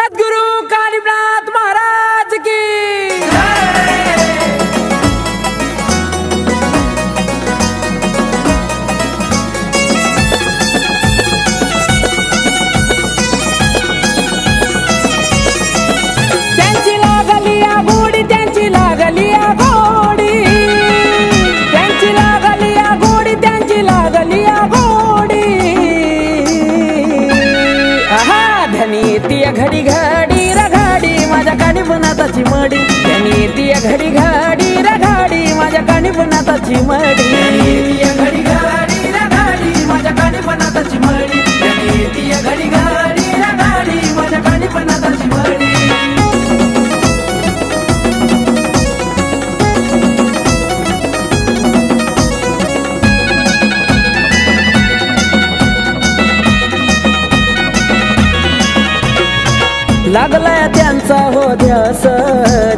सद्गुरु कालीनाथ महाराज की त्यांची लागली गोडी, त्यांची लागली गोडी, त्यांची लागली गोडी, त्यांची लागली गोडी। आहा धनी ती घडी घडी रघाडी माझ्या कानी बनाताची मडी, धनी ती घडी घडी रघाडी माझ्या कानी बनाताची मडी, ती घडी घडी रघाडी माझ्या कानी बनाताची मडी, धनी ती घडी घडी रघाडी माझ्या कानी बनाताची मडी। लागलाय त्यांचा हो ध्यास,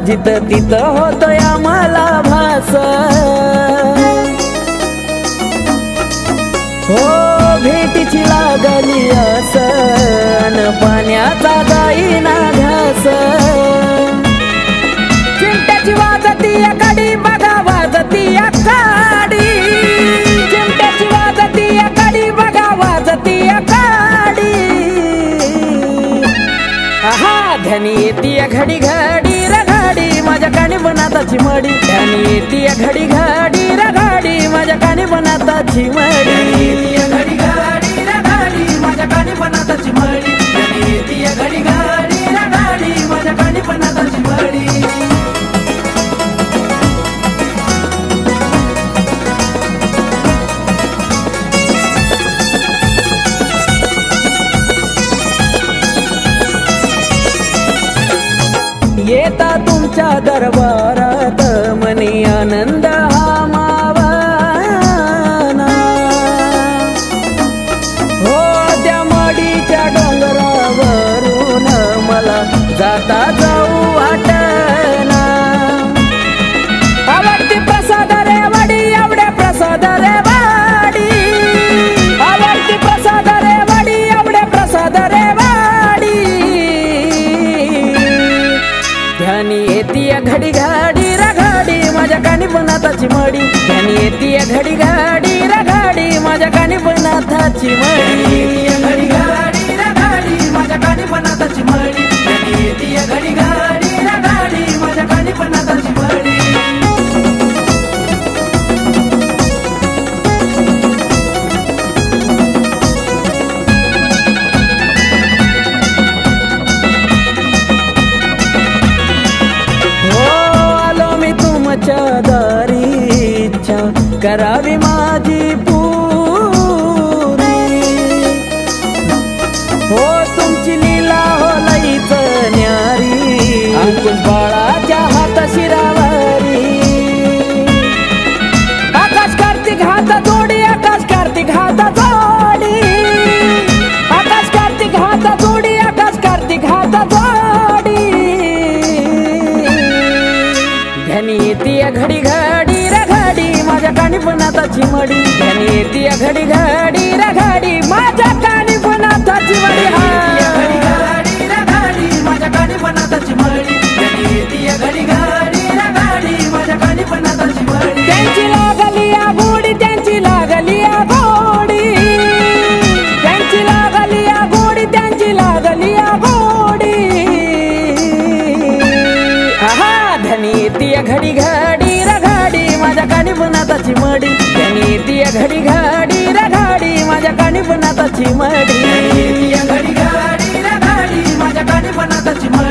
जित तित होतोय आम्हाला भास। हो भेटीची लागली आस, अन पाण्याचा जाईना घास। चिमट्याची वाजती काडी बघा वाजती काडी, चिमट्याची वाजती काडी बघा वाजती काडी। आहा धनी येती घडी घडी रघाडी माझ्या कानी बनाताची मडी, धनी येती घडी घडी रघाडी माझ्या कानी बनाताची मडी, घडी घडी रघाडी माझ्या कानी बनाताची मडी, धनी येती घडी घडी रघाडी माझ्या कानी बनाताची मडी। येता तुमच्या दरबारात मनी आनंद हा मावना। हो त्या मडीच्या डोंगरावरून मला जाता जाऊ वाटना। आवडती प्रसाद रे वाडी एवढे प्रसाद रे वाडी, आवडती प्रसाद रे वाडी एवढे प्रसाद रे वाडी। ध्यानी येती घडी घडी रघाडी माझ्या कानी बनाताची मडी, ध्यानी येती घडी घडी रघाडी माझ्या कानी बनाताची मडी, घडी घडी रघाडी माझ्या कानी बनाताची मडी, ध्यानी येती घडी घडी रघाडी माझ्या कानी बनाताची मडी। दारी इच्छा करावी माझी पुरी। हो तुमची लीला हो लईच न्यारी, अंकुश बाळाच्या हात शिरावारी। आकाश कार्तिक हात जोडी, आकाश कार्तिक हात जोडी, आकाश कार्तिक हात जोडी, आकाश कार्तिक हात जोडी। ध्यानी येती घडी घडी रघाडी माझ्या कानी बनाताची मडी, ध्यानी येती घडी घडी रघाडी माझ्या कानी बनाताची मडी, घडी घडी रघाडी माझ्या कानी बनाताची मडी, ध्यानी येती घडी घडी रघाडी माझ्या कानी बनाताची मडी। त्यांची लागली गोडी, त्यांची लागली गोडी, त्यांची लागली गोडी, त्यांची लागली गोडी। आहा धनी येती घडी घडी रघाडी माझ्या कानी बनाताची मडी, धनी येती घडी घडी रघाडी माझ्या कानी बनाताची मडी, घडी घडी रघाडी माझ्या कानी बनाताची मडी।